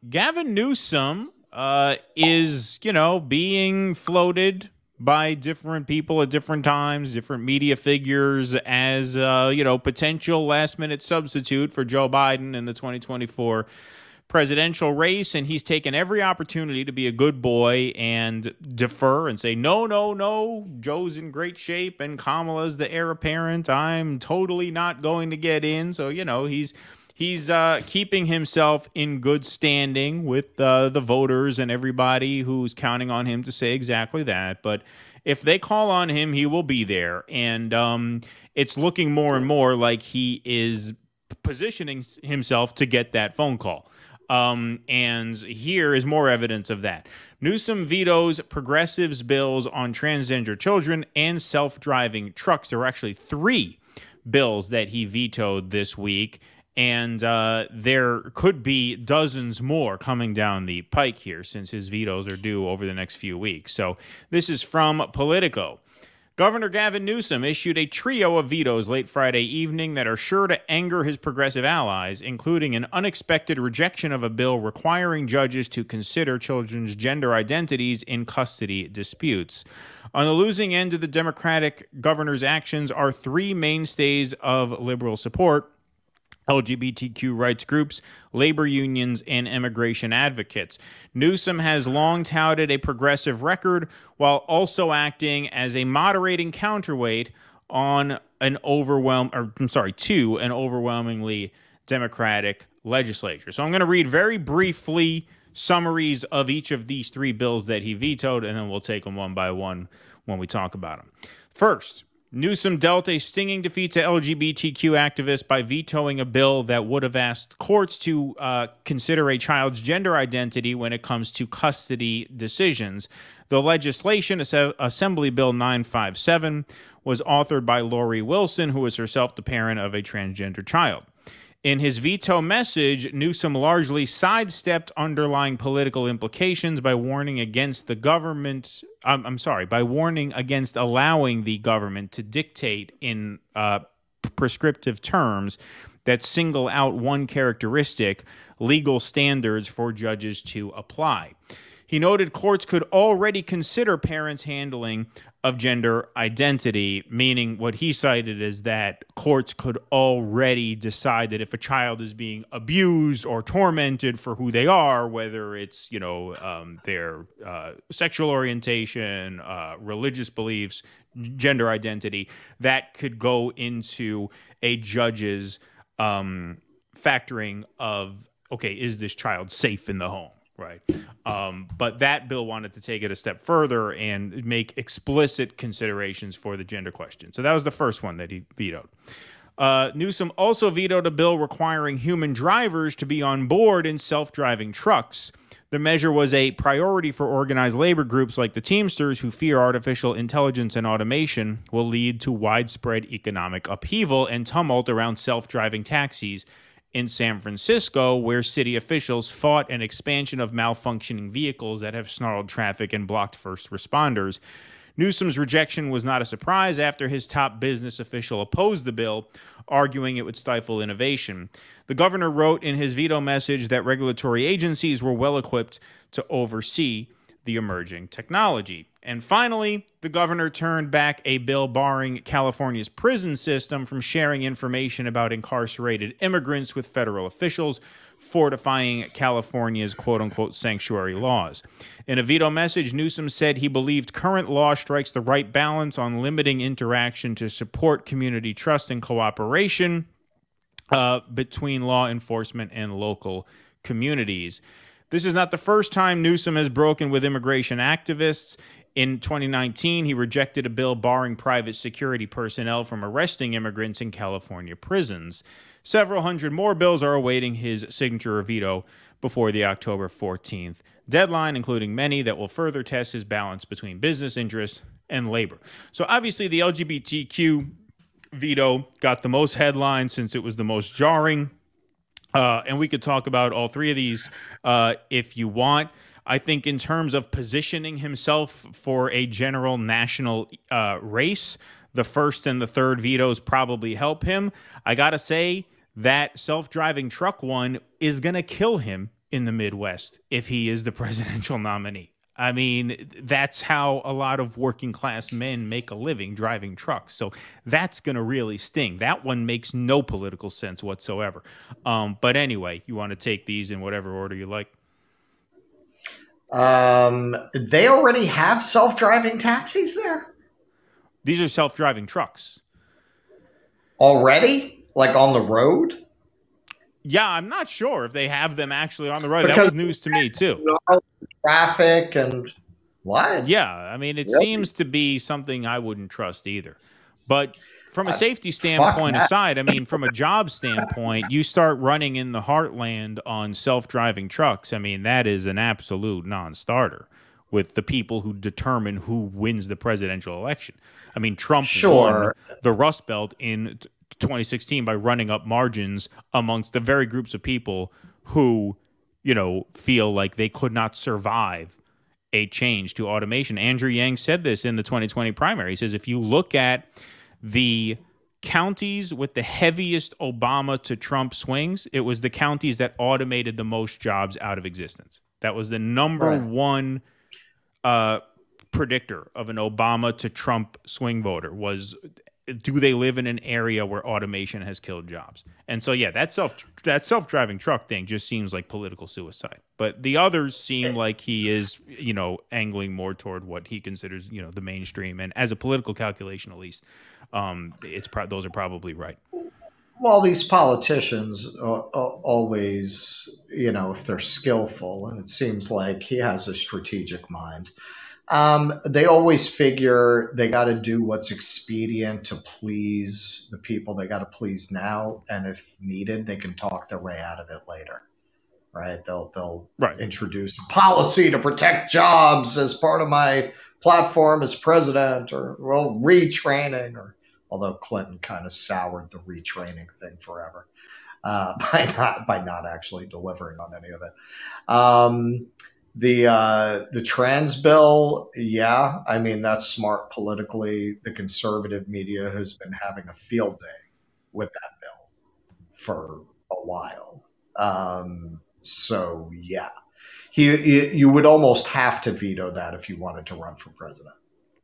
Gavin Newsom is, being floated by different people at different times, different media figures as, potential last-minute substitute for Joe Biden in the 2024 presidential race. And he's taken every opportunity to be a good boy and defer and say, no, no, no, Joe's in great shape and Kamala's the heir apparent. I'm totally not going to get in. So, he's keeping himself in good standing with the voters and everybody who's counting on him to say exactly that. But if they call on him, he will be there. And it's looking more and more like he is positioning himself to get that phone call. And here is more evidence of that. Newsom vetoes progressives' bills on transgender children and self-driving trucks. There are actually 3 bills that he vetoed this week. And there could be dozens more coming down the pike here since his vetoes are due over the next few weeks. So this is from Politico. Governor Gavin Newsom issued a trio of vetoes late Friday evening that are sure to anger his progressive allies, including an unexpected rejection of a bill requiring judges to consider children's gender identities in custody disputes. On the losing end of the Democratic governor's actions are 3 mainstays of liberal support: LGBTQ rights groups, labor unions, and immigration advocates. Newsom has long touted a progressive record while also acting as a moderating counterweight on to an overwhelmingly Democratic legislature. So I'm going to read very briefly summaries of each of these 3 bills that he vetoed, and then we'll take them one by one when we talk about them. First, Newsom dealt a stinging defeat to LGBTQ activists by vetoing a bill that would have asked courts to consider a child's gender identity when it comes to custody decisions. The legislation, Assembly Bill 957, was authored by Lori Wilson, who is herself the parent of a transgender child. In his veto message, Newsom largely sidestepped underlying political implications by warning against the government. By warning against allowing the government to dictate in prescriptive terms that single out one characteristic, legal standards for judges to apply. He noted courts could already consider parents' handling of gender identity, meaning what he cited is that courts could already decide that if a child is being abused or tormented for who they are, whether it's, their sexual orientation, religious beliefs, gender identity, that could go into a judge's factoring of, okay, is this child safe in the home? Right. But that bill wanted to take it a step further and make explicit considerations for the gender question. So that was the first one that he vetoed. Newsom also vetoed a bill requiring human drivers to be on board in self-driving trucks. The measure was a priority for organized labor groups like the Teamsters, who fear artificial intelligence and automation will lead to widespread economic upheaval and tumult around self-driving taxis in San Francisco, where city officials fought an expansion of malfunctioning vehicles that have snarled traffic and blocked first responders. Newsom's rejection was not a surprise after his top business official opposed the bill, arguing it would stifle innovation. The governor wrote in his veto message that regulatory agencies were well equipped to oversee the emerging technology. And finally, the governor turned back a bill barring California's prison system from sharing information about incarcerated immigrants with federal officials, fortifying California's quote-unquote sanctuary laws. In a veto message, Newsom said he believed current law strikes the right balance on limiting interaction to support community trust and cooperation between law enforcement and local communities. This is not the first time Newsom has broken with immigration activists. In 2019, he rejected a bill barring private security personnel from arresting immigrants in California prisons. Several hundred more bills are awaiting his signature or veto before the October 14th deadline, including many that will further test his balance between business interests and labor. So obviously the LGBTQ veto got the most headlines since it was the most jarring. And we could talk about all 3 of these if you want. I think in terms of positioning himself for a general national race, the first and the third vetoes probably help him. I got to say that self-driving truck one is going to kill him in the Midwest if he is the presidential nominee. I mean, that's how a lot of working class men make a living, driving trucks. So that's going to really sting. That one makes no political sense whatsoever. But anyway, you want to take these in whatever order you like? They already have self-driving taxis there? These are self-driving trucks. Already? Like on the road? Yeah, I'm not sure if they have them actually on the road. Because that was news to me too. Traffic and what? Yeah, I mean, it Really? seems to be something I wouldn't trust either. But from a safety Fuck standpoint that. aside, I mean, from a job standpoint, you start running in the heartland on self-driving trucks. I mean, that is an absolute non-starter with the people who determine who wins the presidential election. I mean, Trump won Sure. the Rust Belt in 2016 by running up margins amongst the very groups of people who, feel like they could not survive a change to automation. Andrew Yang said this in the 2020 primary. He says, if you look at the counties with the heaviest Obama to Trump swings, it was the counties that automated the most jobs out of existence. That was the number one predictor of an Obama to Trump swing voter was, do they live in an area where automation has killed jobs? And so, yeah, that self-driving truck thing just seems like political suicide. But the others seem like he is, angling more toward what he considers, the mainstream. And as a political calculation, at least, those are probably right. Well, these politicians always, if they're skillful, and it seems like he has a strategic mind, they always figure they got to do what's expedient to please the people they got to please now, and if needed, they can talk their way out of it later. Right? They'll Right. introduce a policy to protect jobs as part of my platform as president, or retraining, or although Clinton kind of soured the retraining thing forever by not actually delivering on any of it. The trans bill, yeah, I mean that's smart politically. The conservative media has been having a field day with that bill for a while. So yeah, you would almost have to veto that if you wanted to run for president.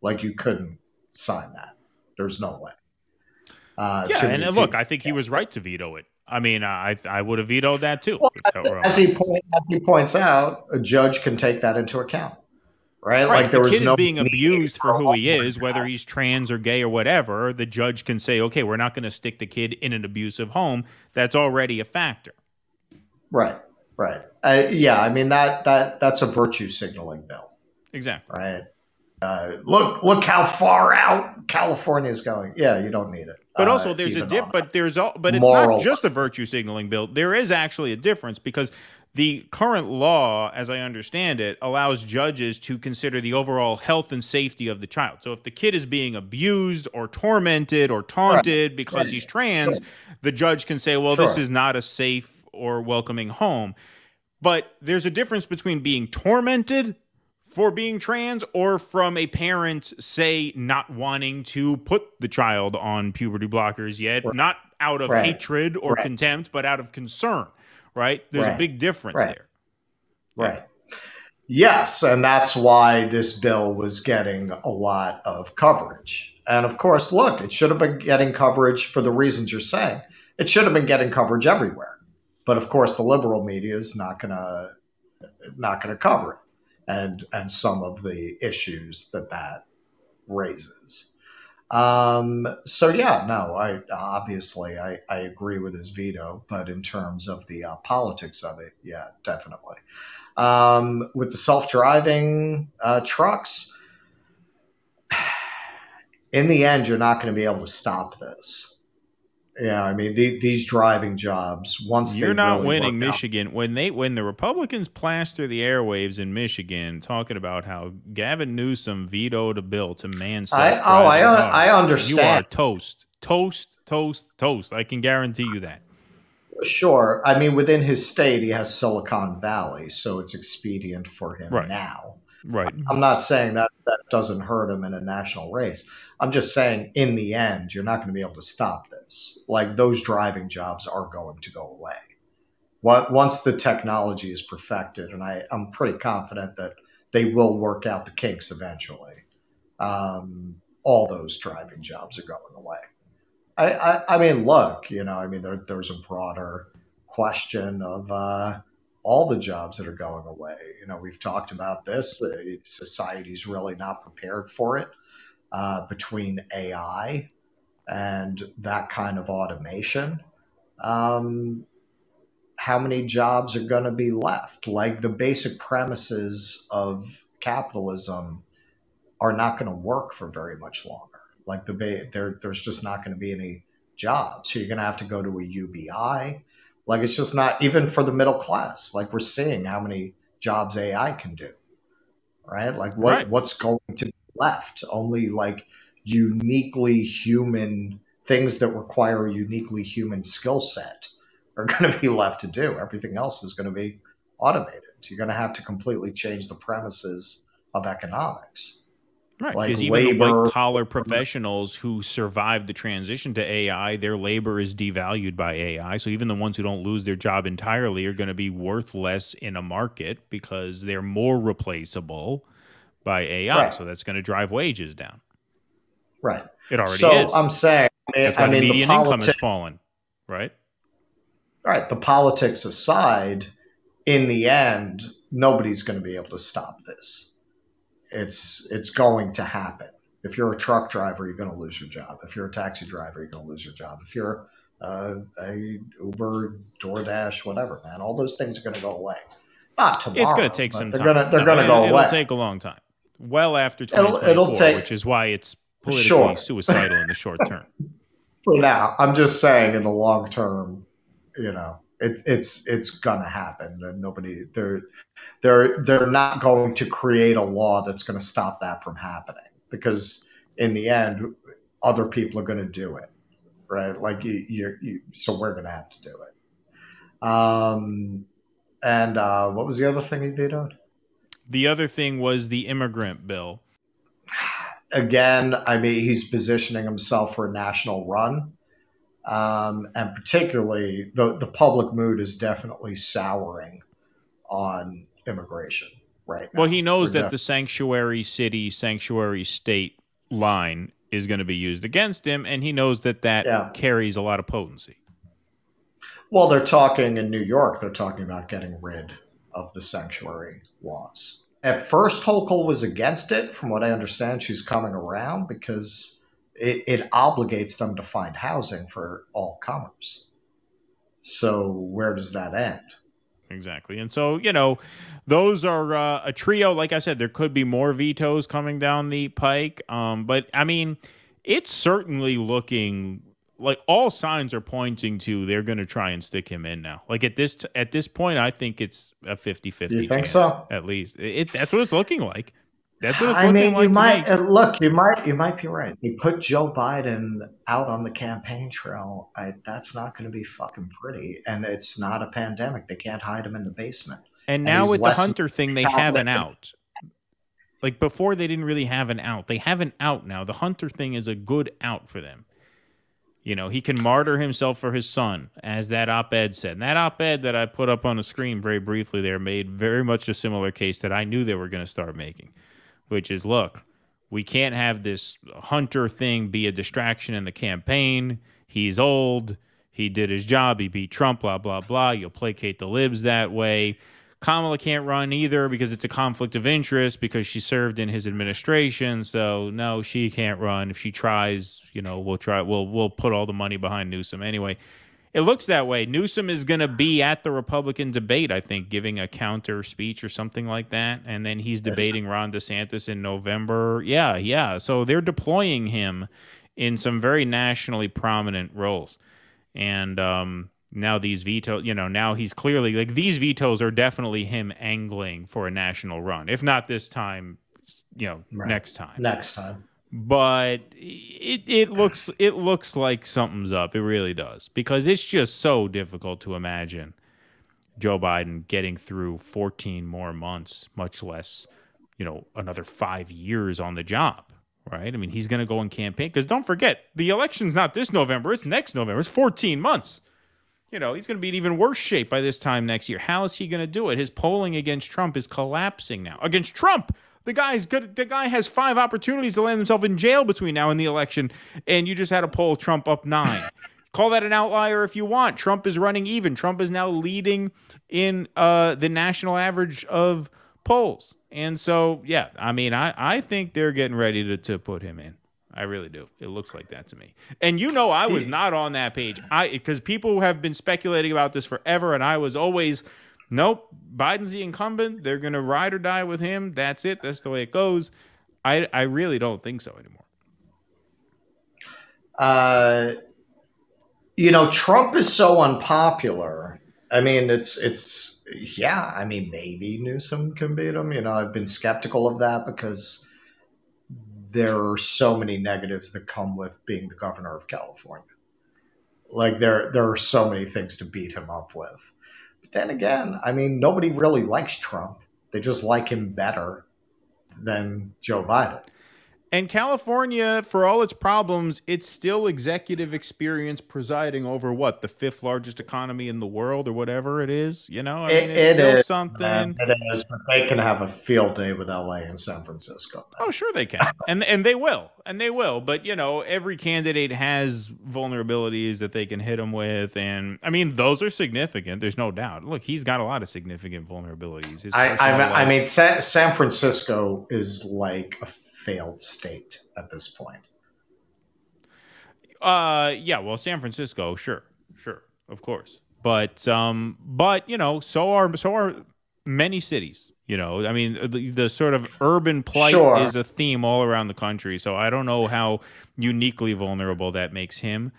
Like you couldn't sign that. There's no way. Yeah, and look, I think he was right to veto it. I mean, I would have vetoed that too. Well, as he points out, a judge can take that into account, right? Like the kid is being abused for who he is, whether he's trans or gay or whatever. The judge can say, okay, we're not going to stick the kid in an abusive home. That's already a factor. Right. Yeah, I mean that's a virtue signaling bill. Exactly. Right. Look how far out California is going. Yeah, you don't need it. But also, there's but it's not just a virtue signaling bill. There is actually a difference because the current law, as I understand it, allows judges to consider the overall health and safety of the child. So if the kid is being abused or tormented or taunted because he's trans, the judge can say, well, this is not a safe or welcoming home. But there's a difference between being tormented for being trans or from a parent, say, not wanting to put the child on puberty blockers yet, not out of hatred or contempt, but out of concern, right? There's a big difference there. Right. Yes, and that's why this bill was getting a lot of coverage. And of course, look, it should have been getting coverage for the reasons you're saying. It should have been getting coverage everywhere. But of course, the liberal media is not gonna cover it. And some of the issues that raises. So yeah, no, I obviously agree with his veto, but in terms of the politics of it, yeah, definitely. With the self-driving trucks, in the end, you're not going to be able to stop this. Yeah, I mean these driving jobs. Once you're not winning Michigan, when the Republicans plaster the airwaves in Michigan, talking about how Gavin Newsom vetoed a bill to man self-driving cars, I understand. You are toast. I can guarantee you that. Sure, I mean within his state, he has Silicon Valley, so it's expedient for him now. Right. I'm not saying that doesn't hurt him in a national race. I'm just saying in the end, you're not going to be able to stop this. Like those driving jobs are going to go away. Once the technology is perfected, and I'm pretty confident that they will work out the kinks eventually, all those driving jobs are going away. I mean, look, there's a broader question of all the jobs that are going away. We've talked about this. Society's really not prepared for it between AI and that kind of automation. Um, how many jobs are going to be left? Like the basic premises of capitalism are not going to work for very much longer. Like there's just not going to be any jobs. So you're going to have to go to a UBI. Like it's just not even for the middle class. Like we're seeing how many jobs AI can do, right? Like Right. what's going to be left? Only like uniquely human things that require a uniquely human skill set are going to be left to do. Everything else is going to be automated. You're going to have to completely change the premises of economics, Right, like because even the white labor. collar professionals who survived the transition to AI, their labor is devalued by AI. So even the ones who don't lose their job entirely are going to be worth less in a market because they're more replaceable by AI. Right, So that's going to drive wages down. right. It already So is. I'm saying, That's I why the mean, the median income has politics, fallen, right? right? The politics aside, in the end, nobody's going to be able to stop this. It's going to happen. If you're a truck driver, you're going to lose your job. If you're a taxi driver, you're going to lose your job. If you're a Uber, DoorDash, whatever, man, all those things are going to go away. Not It's going to tomorrow, take but some they're time. gonna they're No, going to go it'll away. take a long time. Well after It'll 2024, take which is why it's politically sure suicidal in the short term. for now. I'm just saying, in the long term, it's going to happen, and they're not going to create a law that's going to stop that from happening because in the end, other people are going to do it, right? Like so we're going to have to do it. And what was the other thing he vetoed? The other thing was the immigrant bill. Again, I mean, he's positioning himself for a national run. And particularly, the public mood is definitely souring on immigration right Well, he now. knows that the sanctuary city, sanctuary state line is going to be used against him, and he knows that that Yeah. carries a lot of potency. Well, they're talking in New York, they're talking about getting rid of the sanctuary laws. At first, Hochul was against it. From what I understand, she's coming around because it obligates them to find housing for all comers. So, where does that end? Exactly. And so, those are a trio. Like I said, there could be more vetoes coming down the pike. But I mean, it's certainly looking like all signs are pointing to they're going to try and stick him in now. Like at this point, I think it's a 50-50 You think chance so? at least. That's what it's looking like. That's what it's I looking mean, you like to me. might look. You might be right. You put Joe Biden out on the campaign trail. That's not going to be fucking pretty, and it's not a pandemic. They can't hide him in the basement. And And now he's with the less Hunter thing, they have an out. Like before, they didn't really have an out. They have an out now. The Hunter thing is a good out for them. He can martyr himself for his son, as that op-ed said. And that op-ed that I put up on the screen very briefly there made very much a similar case that I knew they were going to start making, which is, look, we can't have this Hunter thing be a distraction in the campaign. He's old. He did his job. He beat Trump, blah, blah, blah. You'll placate the libs that way. Kamala can't run either because it's a conflict of interest because she served in his administration. So no, she can't run. If she tries, we'll try. We'll put all the money behind Newsom anyway. It looks that way. Newsom is going to be at the Republican debate, I think, giving a counter speech or something like that, and then he's debating Ron DeSantis in November. Yeah. So they're deploying him in some very nationally prominent roles, and now these vetoes, now he's clearly like these vetoes are definitely him angling for a national run. If not this time, right. next time. Next time. But it looks like something's up. It really does. Because it's just so difficult to imagine Joe Biden getting through 14 more months, much less, another 5 years on the job. Right? I mean, he's going to go and campaign. Because don't forget, the election's not this November. It's next November. It's 14 months. You know, he's going to be in even worse shape by this time next year. How is he going to do it? His polling against Trump is collapsing now. Against Trump, the guy's good. The guy has 5 opportunities to land himself in jail between now and the election, and you just had to poll Trump up 9. Call that an outlier if you want. Trump is running even. Trump is now leading in the national average of polls. And so, yeah, I mean, I think they're getting ready to put him in. I really do. It looks like that to me. And you know, I was not on that page. Because people have been speculating about this forever, and I was always, nope, Biden's the incumbent. They're going to ride or die with him. That's it. That's the way it goes. I really don't think so anymore. You know, Trump is so unpopular. I mean, yeah, I mean, maybe Newsom can beat him. You know, I've been skeptical of that because there are so many negatives that come with being the governor of California. Like there are so many things to beat him up with. But then again, I mean, nobody really likes Trump. They just like him better than Joe Biden. And California, for all its problems, it's still executive experience presiding over what, the 5th largest economy in the world or whatever it is. You know, I mean, it's still something. It is, but they can have a field day with LA and San Francisco. Oh, sure they can, and they will, But you know, every candidate has vulnerabilities that they can hit them with, and I mean, those are significant. There's no doubt. Look, he's got a lot of significant vulnerabilities. I mean, San Francisco is like a failed state at this point. Yeah, well, San Francisco, sure, of course, but you know, so are many cities. You know, I mean, the sort of urban plight is a theme all around the country. So I don't know how uniquely vulnerable that makes him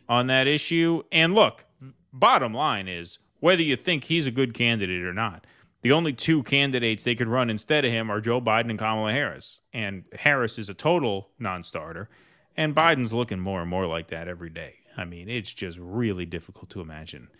on that issue. And look, bottom line is whether you think he's a good candidate or not, the only 2 candidates they could run instead of him are Joe Biden and Kamala Harris. And Harris is a total non-starter. And Biden's looking more and more like that every day. I mean, it's just really difficult to imagine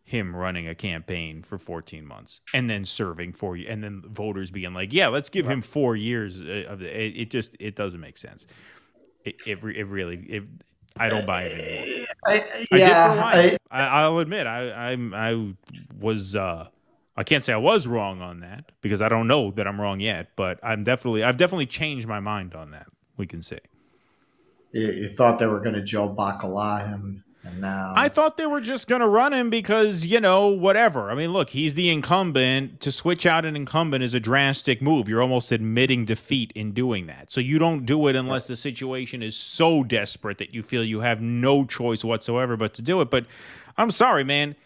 him running a campaign for 14 months and then serving 4 years and then voters being like, yeah, let's give him 4 years of it. It doesn't make sense. It really, I don't buy it anymore. I'll admit, I was, I can't say I was wrong on that because I don't know that I'm wrong yet, but I've definitely changed my mind on that. We can say. You thought they were going to Joe Bacala him, and now I thought they were just going to run him because, you know, whatever. I mean, look, he's the incumbent. To switch out an incumbent is a drastic move. You're almost admitting defeat in doing that. So you don't do it unless the situation is so desperate that you feel you have no choice whatsoever but to do it. But I'm sorry, man.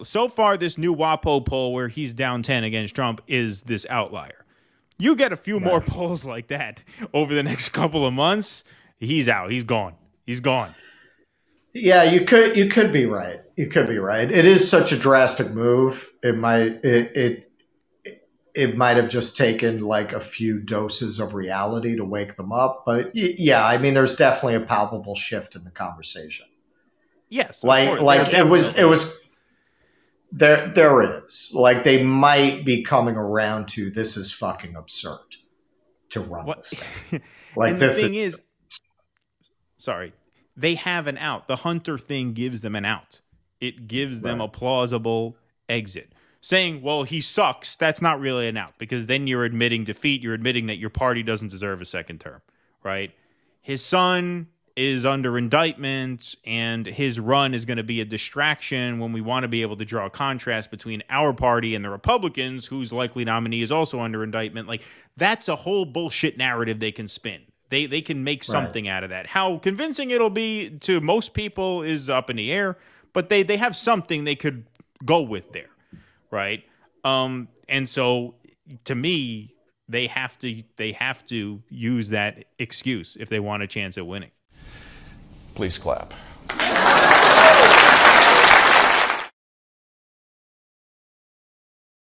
So far, this new WAPO poll where he's down 10 against Trump is this outlier. You get a few more polls like that over the next couple of months, he's out. He's gone. Yeah, you could be right. You could be right. It is such a drastic move. It might have just taken like a few doses of reality to wake them up. But yeah, I mean, there's definitely a palpable shift in the conversation. Yes, like it was. There is like they might be coming around to this is fucking absurd to run this thing. Like and this the thing is, sorry, they have an out. The Hunter thing gives them an out. It gives them a plausible exit. Saying, well, he sucks, that's not really an out because then you're admitting defeat. You're admitting that your party doesn't deserve a second term, right? His son is under indictment, and his run is going to be a distraction when we want to be able to draw a contrast between our party and the Republicans, whose likely nominee is also under indictment. Like, that's a whole bullshit narrative they can spin. They can make something out of that. How convincing it'll be to most people is up in the air, but they have something they could go with there, right? And so, to me, they have to use that excuse if they want a chance at winning. Please clap.